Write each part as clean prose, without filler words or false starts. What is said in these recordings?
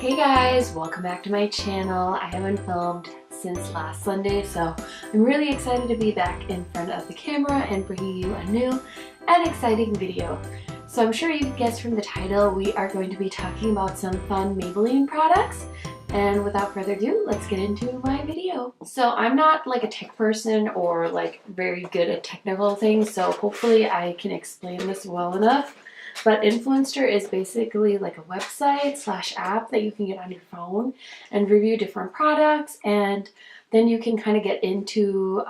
Hey guys, welcome back to my channel. I haven't filmed since last Sunday, so I'm really excited to be back in front of the camera and bringing you a new and exciting video. So I'm sure you can guess from the title, we are going to be talking about some fun Maybelline products. And without further ado, let's get into my video. So I'm not like a tech person or like very good at technical things, so hopefully I can explain this well enough. But Influenster is basically like a website / app that you can get on your phone and review different products, and then you can kind of get into,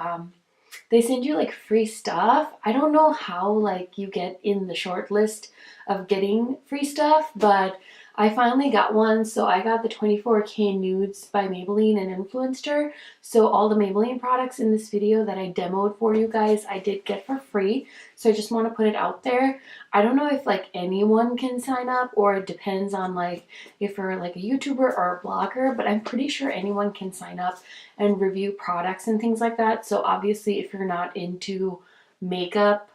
they send you like free stuff. I don't know how like you get in the short list of getting free stuff, but I finally got one. So I got the 24K Nudes by Maybelline and Influenster. So all the Maybelline products in this video that I demoed for you guys, I did get for free. So I just want to put it out there. I don't know if like anyone can sign up, or it depends on like if you're like a YouTuber or a blogger, but I'm pretty sure anyone can sign up and review products and things like that. So obviously if you're not into makeup,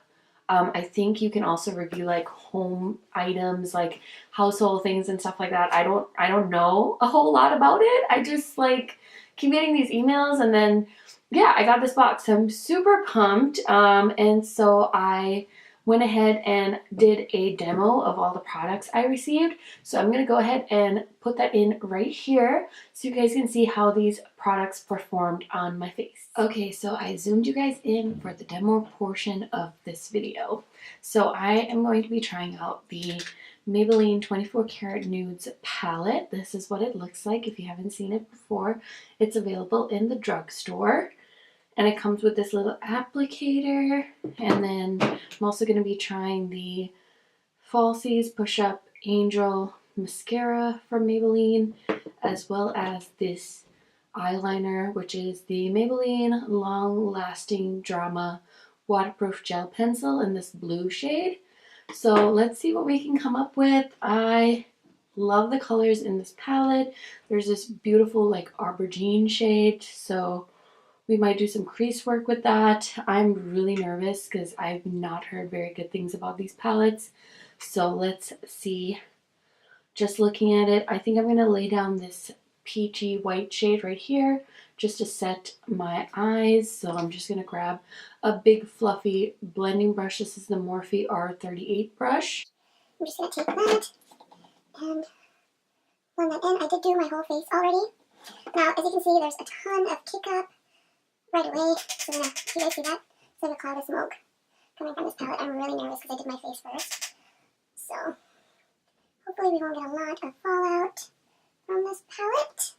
I think you can also review like home items, like household things and stuff like that. I don't know a whole lot about it. I just like keep getting these emails, and then yeah, I got this box. So I'm super pumped. And so I went ahead and did a demo of all the products I received. So I'm going to go ahead and put that in right here so you guys can see how these products performed on my face. Okay, so I zoomed you guys in for the demo portion of this video. So I am going to be trying out the Maybelline 24 Karat Nudes palette. This is what it looks like if you haven't seen it before. It's available in the drugstore. And it comes with this little applicator. And then I'm also going to be trying the Falsies Push Up Angel Mascara from Maybelline, as well as this eyeliner, which is the Maybelline Long Lasting Drama Waterproof Gel Pencil in this blue shade. So let's see what we can come up with. I love the colors in this palette. There's this beautiful like aubergine shade, so we might do some crease work with that. I'm really nervous because I've not heard very good things about these palettes. So let's see. Just looking at it, I think I'm going to lay down this peachy white shade right here just to set my eyes. So I'm just going to grab a big fluffy blending brush. This is the Morphe R38 brush. I'm just going to take that and blend that in. I did do my whole face already. Now, as you can see, there's a ton of kick up right away. So you guys see that? It's like a cloud of smoke coming from this palette. I'm really nervous because I did my face first. So hopefully we won't get a lot of fallout from this palette.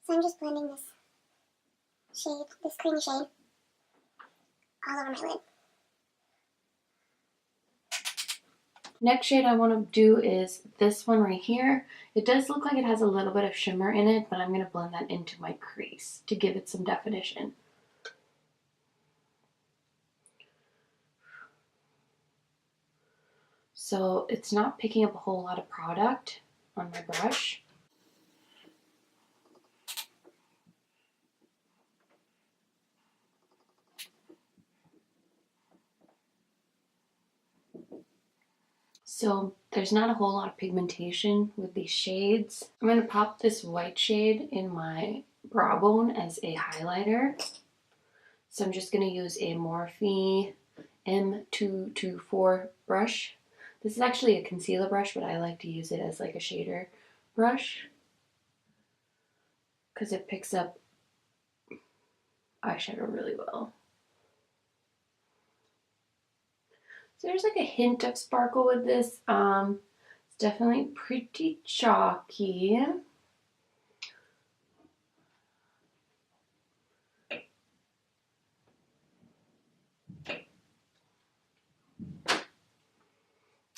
So I'm just blending this shade, this creamy shade, all over my lid. Next shade I want to do is this one right here. It does look like it has a little bit of shimmer in it, but I'm going to blend that into my crease to give it some definition. So it's not picking up a whole lot of product on my brush. So there's not a whole lot of pigmentation with these shades. I'm going to pop this white shade in my brow bone as a highlighter. So I'm just going to use a Morphe M224 brush. This is actually a concealer brush, but I like to use it as like a shader brush because it picks up eyeshadow really well. So there's like a hint of sparkle with this. It's definitely pretty chalky.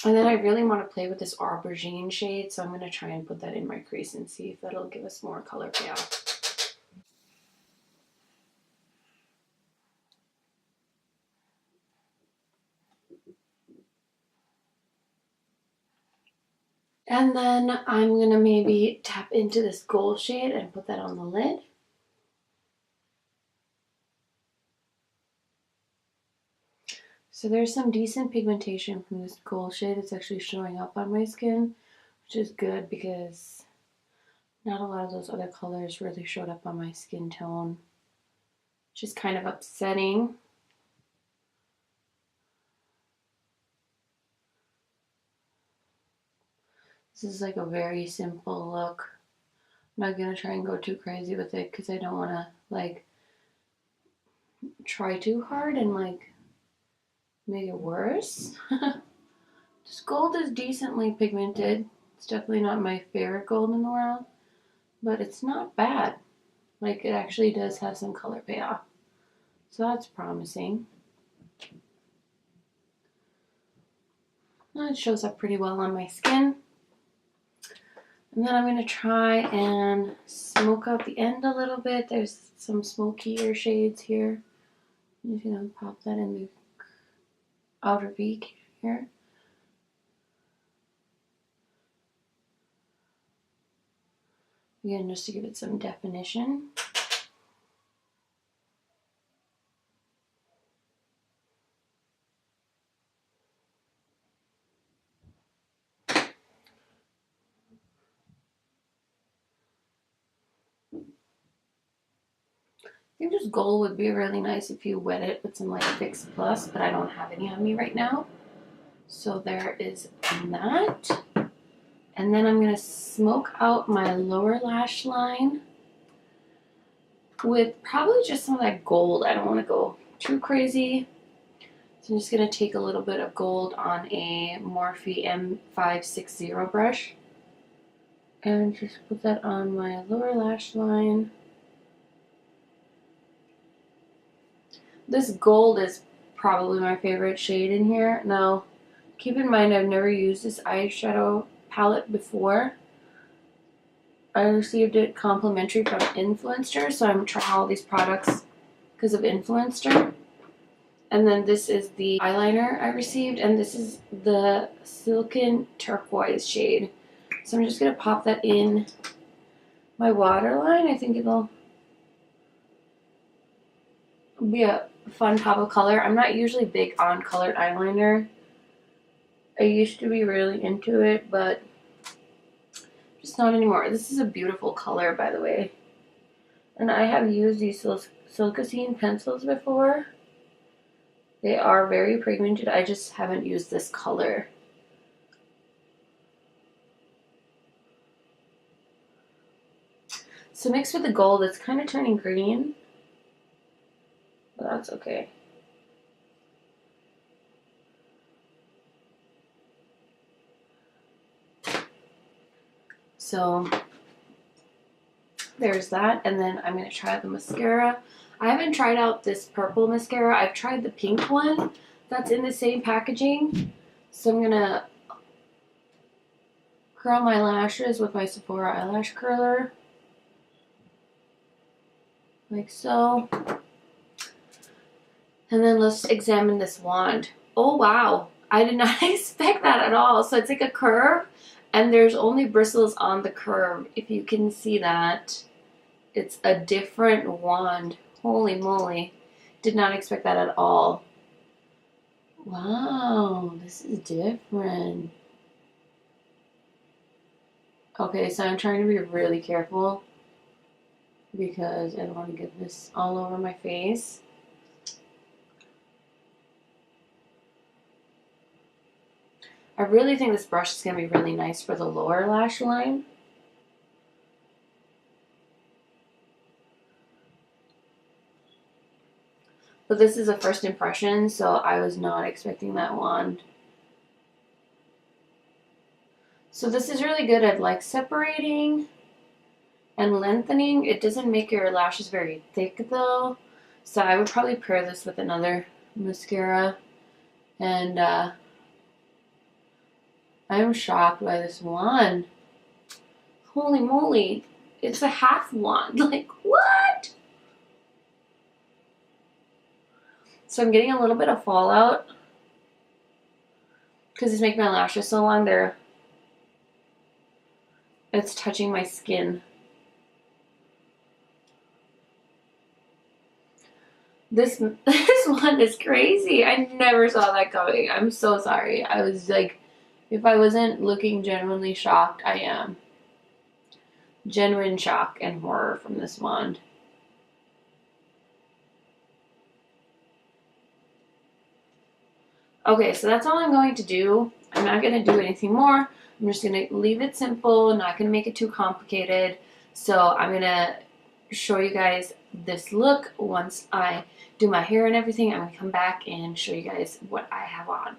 And then I really want to play with this aubergine shade, so I'm going to try and put that in my crease and see if that'll give us more color payoff. And then I'm going to maybe tap into this gold shade and put that on the lid. So there's some decent pigmentation from this gold shade. It's actually showing up on my skin, which is good because not a lot of those other colors really showed up on my skin tone, which is kind of upsetting. This is like a very simple look. I'm not gonna try and go too crazy with it because I don't want to like try too hard and like make it worse. This gold is decently pigmented. It's definitely not my favorite gold in the world, but it's not bad. Like, it actually does have some color payoff. So that's promising. It shows up pretty well on my skin. And then I'm going to try and smoke out the end a little bit. There's some smokier shades here. I'm just going to pop that in the outer V here. Again, just to give it some definition. I think this gold would be really nice if you wet it with some like Fix Plus, but I don't have any on me right now. So there is that. And then I'm going to smoke out my lower lash line with probably just some of that gold. I don't want to go too crazy. So I'm just going to take a little bit of gold on a Morphe M560 brush and just put that on my lower lash line. This gold is probably my favorite shade in here. Now, keep in mind I've never used this eyeshadow palette before. I received it complimentary from Influenster, so I'm trying all these products because of Influencer. And then this is the eyeliner I received, and this is the Silken Turquoise shade. So I'm just going to pop that in my waterline. I think it'll be a fun pop of color. I'm not usually big on colored eyeliner. I used to be really into it, but just not anymore. This is a beautiful color, by the way. And I have used these Silkocene pencils before. They are very pigmented. I just haven't used this color. So mixed with the gold, it's kind of turning green. But that's okay. So there's that. And then I'm going to try the mascara. I haven't tried out this purple mascara. I've tried the pink one that's in the same packaging. So I'm going to curl my lashes with my Sephora eyelash curler. Like so. And then let's examine this wand. Oh wow, I did not expect that at all. So it's like a curve and there's only bristles on the curve. If you can see that, it's a different wand. Holy moly, did not expect that at all. Wow, this is different. Okay, so I'm trying to be really careful because I don't want to get this all over my face. I really think this brush is going to be really nice for the lower lash line. But this is a first impression, so I was not expecting that wand. So this is really good at like separating and lengthening. It doesn't make your lashes very thick though. So I would probably pair this with another mascara. And I'm shocked by this wand. Holy moly. It's a half wand. Like, what? So I'm getting a little bit of fallout because it's making my lashes so long. It's touching my skin. This one is crazy. I never saw that coming. I'm so sorry. I was like, if I wasn't looking genuinely shocked, I am. Genuine shock and horror from this wand. Okay, so that's all I'm going to do. I'm not going to do anything more. I'm just going to leave it simple, not going to make it too complicated. So I'm going to show you guys this look once I do my hair and everything. I'm going to come back and show you guys what I have on.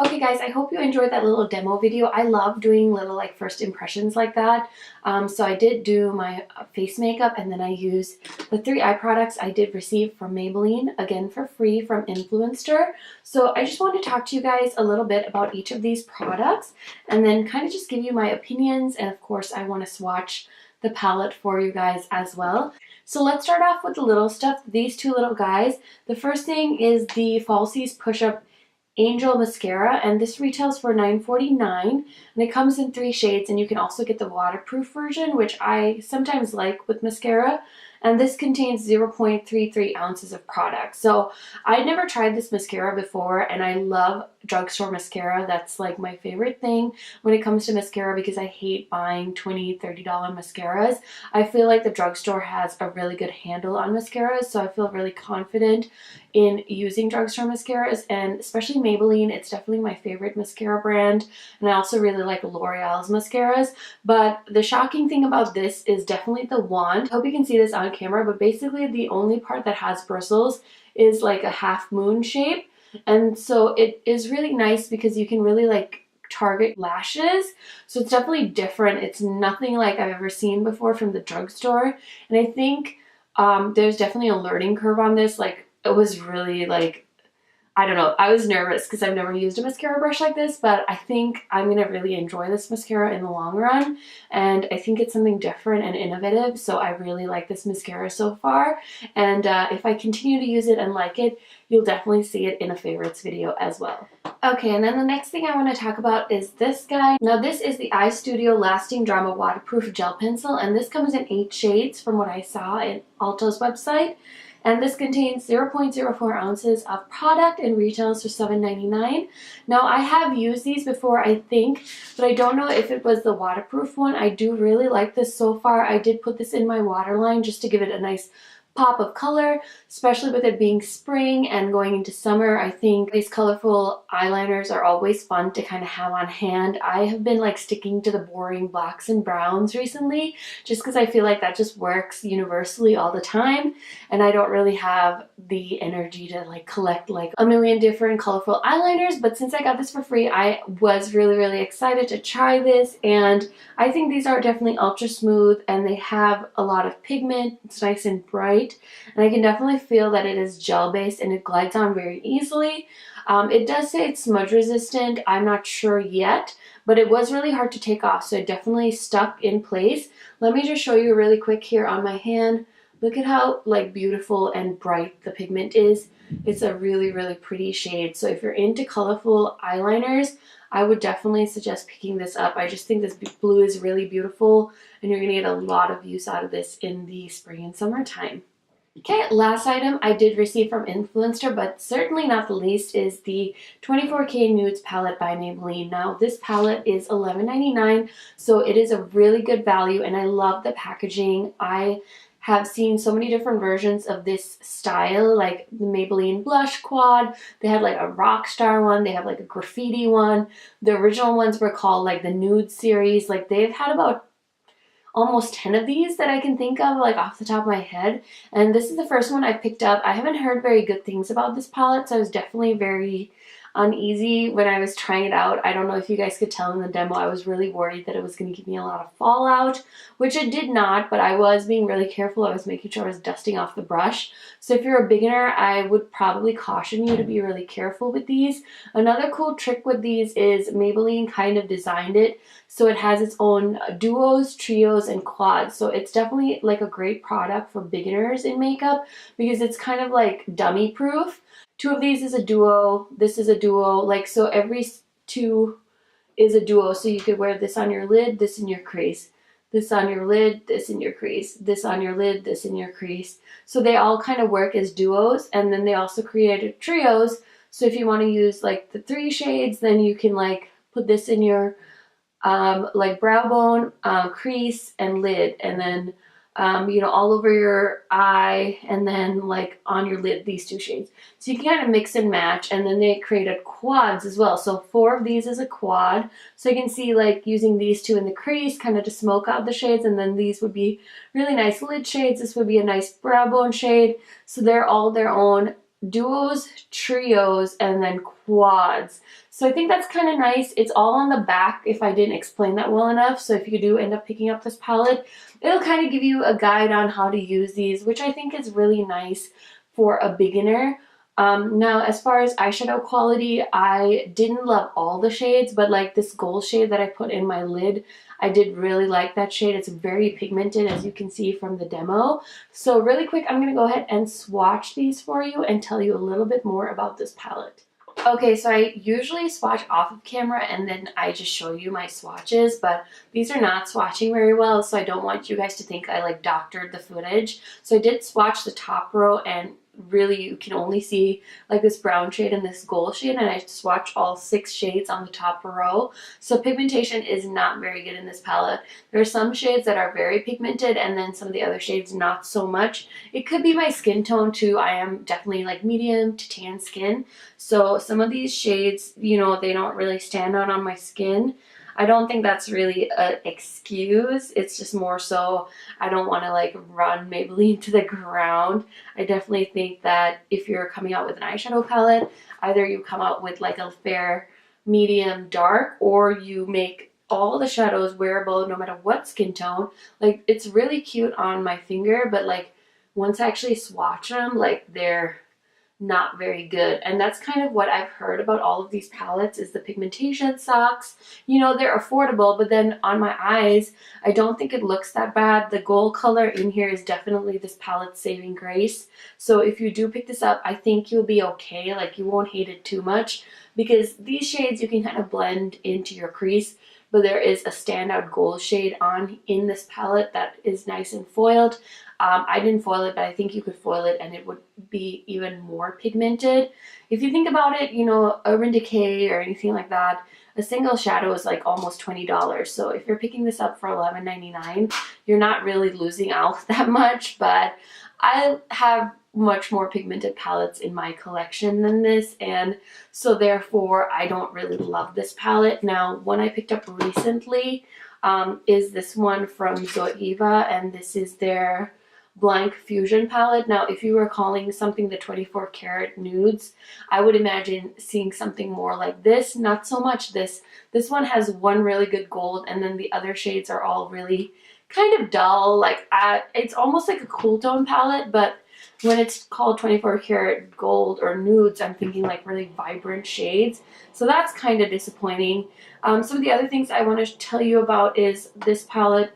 Okay guys, I hope you enjoyed that little demo video. I love doing little like first impressions like that. So I did do my face makeup, and then I used the 3 eye products I did receive from Maybelline, again for free from Influenster. So I just want to talk to you guys a little bit about each of these products, and then kind of just give you my opinions, and of course I want to swatch the palette for you guys as well. So let's start off with the little stuff, these 2 little guys. The first thing is the Falsies Push Up Angel Mascara, and this retails for $9.49, and it comes in 3 shades, and you can also get the waterproof version, which I sometimes like with mascara. And this contains 0.33 ounces of product. So I'd never tried this mascara before, and I love drugstore mascara. That's like my favorite thing when it comes to mascara, because I hate buying $20, $30 mascaras. I feel like the drugstore has a really good handle on mascaras, so I feel really confident in using drugstore mascaras, and especially Maybelline. It's definitely my favorite mascara brand, and I also really like L'Oreal's mascaras. But the shocking thing about this is definitely the wand. I hope you can see this on camera, but basically the only part that has bristles is like a half moon shape, and so it is really nice because you can really like target lashes. So it's definitely different. It's nothing like I've ever seen before from the drugstore, and I think there's definitely a learning curve on this. Like, it was really like, I don't know, I was nervous because I've never used a mascara brush like this, but I think I'm going to really enjoy this mascara in the long run, and I think it's something different and innovative, so I really like this mascara so far, and if I continue to use it and like it, you'll definitely see it in a favorites video as well. Okay, and then the next thing I want to talk about is this guy. Now this is the Eyestudio Lasting Drama Waterproof Gel Pencil, and this comes in 8 shades from what I saw in Ulta's website. And this contains 0.04 ounces of product and retails for $7.99. Now, I have used these before, I think, but I don't know if it was the waterproof one. I do really like this so far. I did put this in my waterline just to give it a nice pop of color, especially with it being spring and going into summer. I think these colorful eyeliners are always fun to kind of have on hand. I have been like sticking to the boring blacks and browns recently, just because I feel like that just works universally all the time, and I don't really have the energy to like collect like a million different colorful eyeliners. But since I got this for free, I was really excited to try this, and I think these are definitely ultra smooth, and they have a lot of pigment. It's nice and bright, and I can definitely feel that it is gel based and it glides on very easily. It does say it's smudge resistant. I'm not sure yet, but it was really hard to take off, so it definitely stuck in place. Let me just show you really quick here on my hand. Look at how like beautiful and bright the pigment is. It's a really pretty shade. So if you're into colorful eyeliners, I would definitely suggest picking this up. I just think this blue is really beautiful, and you're gonna get a lot of use out of this in the spring and summertime. Okay, last item I did receive from Influenster, but certainly not the least, is the 24K Nudes palette by Maybelline. Now, this palette is $11.99, so it is a really good value, and I love the packaging. I have seen so many different versions of this style, like the Maybelline Blush Quad. They had like a rock star one, they have like a graffiti one. The original ones were called like the Nude series. Like, they've had about almost 10 of these that I can think of, like off the top of my head. And this is the first one I picked up. I haven't heard very good things about this palette, so I was definitely very uneasy when I was trying it out. I don't know if you guys could tell in the demo, I was really worried that it was going to give me a lot of fallout, which it did not, but I was being really careful. I was making sure I was dusting off the brush. So if you're a beginner, I would probably caution you to be really careful with these. Another cool trick with these is Maybelline kind of designed it so it has its own duos, trios, and quads. So it's definitely like a great product for beginners in makeup because it's kind of like dummy proof. Two of these is a duo, this is a duo, like so every two is a duo, so you could wear this on your lid, this in your crease, this on your lid, this in your crease, this on your lid, this in your crease. So they all kind of work as duos, and then they also created trios, so if you want to use like the 3 shades, then you can like put this in your like brow bone, crease, and lid, and then you know, all over your eye, and then like on your lid, these 2 shades. So you can kind of mix and match, and then they created quads as well. So 4 of these is a quad. So you can see like using these 2 in the crease kind of to smoke out the shades, and then these would be really nice lid shades. This would be a nice brow bone shade. So they're all their own duos, trios, and then quads. So I think that's kind of nice. It's all on the back if I didn't explain that well enough. So if you do end up picking up this palette, it'll kind of give you a guide on how to use these, which I think is really nice for a beginner. Now, as far as eyeshadow quality, I didn't love all the shades, but like this gold shade that I put in my lid, I did really like that shade. It's very pigmented, as you can see from the demo. So really quick, I'm going to go ahead and swatch these for you and tell you a little bit more about this palette. Okay, so I usually swatch off of camera and then I just show you my swatches, but these are not swatching very well, so I don't want you guys to think I like doctored the footage. So I did swatch the top row, and really you can only see like this brown shade and this gold shade, and I swatched all 6 shades on the top row. So pigmentation is not very good in this palette. There are some shades that are very pigmented, and then some of the other shades not so much. It could be my skin tone too. I am definitely like medium to tan skin, so some of these shades, you know, they don't really stand out on my skin. I don't think that's really an excuse. It's just more so I don't want to like run Maybelline to the ground. I definitely think that if you're coming out with an eyeshadow palette, either you come out with like a fair, medium, dark, or you make all the shadows wearable no matter what skin tone. Like, it's really cute on my finger, but like once I actually swatch them, like they're not very good. And that's kind of what I've heard about all of these palettes, is the pigmentation sucks. You know, they're affordable, but then on my eyes, I don't think it looks that bad. The gold color in here is definitely this palette's saving grace. So if you do pick this up, I think you'll be okay. Like, you won't hate it too much, because these shades you can kind of blend into your crease, but there is a standout gold shade on in this palette that is nice and foiled. I didn't foil it, but I think you could foil it and it would be even more pigmented. If you think about it, you know, Urban Decay or anything like that, a single shadow is like almost $20. So if you're picking this up for $11.99, you're not really losing out that much. But I have much more pigmented palettes in my collection than this, and so therefore I don't really love this palette. Now, one I picked up recently is this one from Zoeva, and this is their Blank Fusion palette. Now, if you were calling something the 24 karat nudes, I would imagine seeing something more like this. Not so much this. This one has one really good gold, and then the other shades are all really kind of dull. Like, it's almost like a cool tone palette, but when it's called 24 karat gold or nudes, I'm thinking like really vibrant shades. So that's kind of disappointing. Some of the other things I want to tell you about is this palette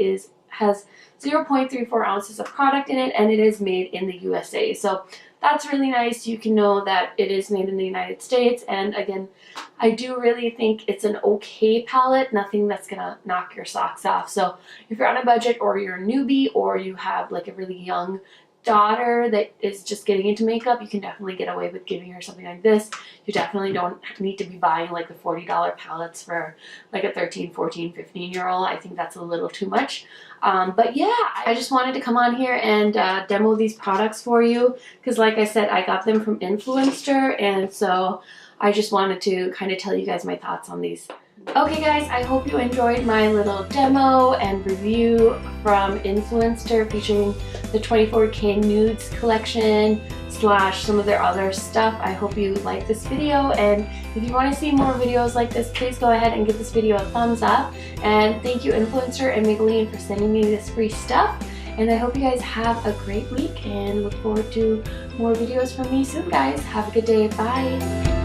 has 0.34 ounces of product in it, and it is made in the USA. So that's really nice. You can know that it is made in the United States. And again, I do really think it's an okay palette, nothing that's gonna knock your socks off. So if you're on a budget, or you're a newbie, or you have like a really young daughter that is just getting into makeup, you can definitely get away with giving her something like this. You definitely don't need to be buying like the $40 palettes for like a 13, 14, 15-year-old. I think that's a little too much. But yeah, I just wanted to come on here and demo these products for you, because like I said, I got them from Influenster, and so I just wanted to kind of tell you guys my thoughts on these. Okay guys, I hope you enjoyed my little demo and review from Influenster featuring the 24K Nudes collection / some of their other stuff. I hope you like this video, and if you want to see more videos like this, please go ahead and give this video a thumbs up. And thank you Influenster and Maybelline for sending me this free stuff. And I hope you guys have a great week and look forward to more videos from me soon, guys. Have a good day. Bye!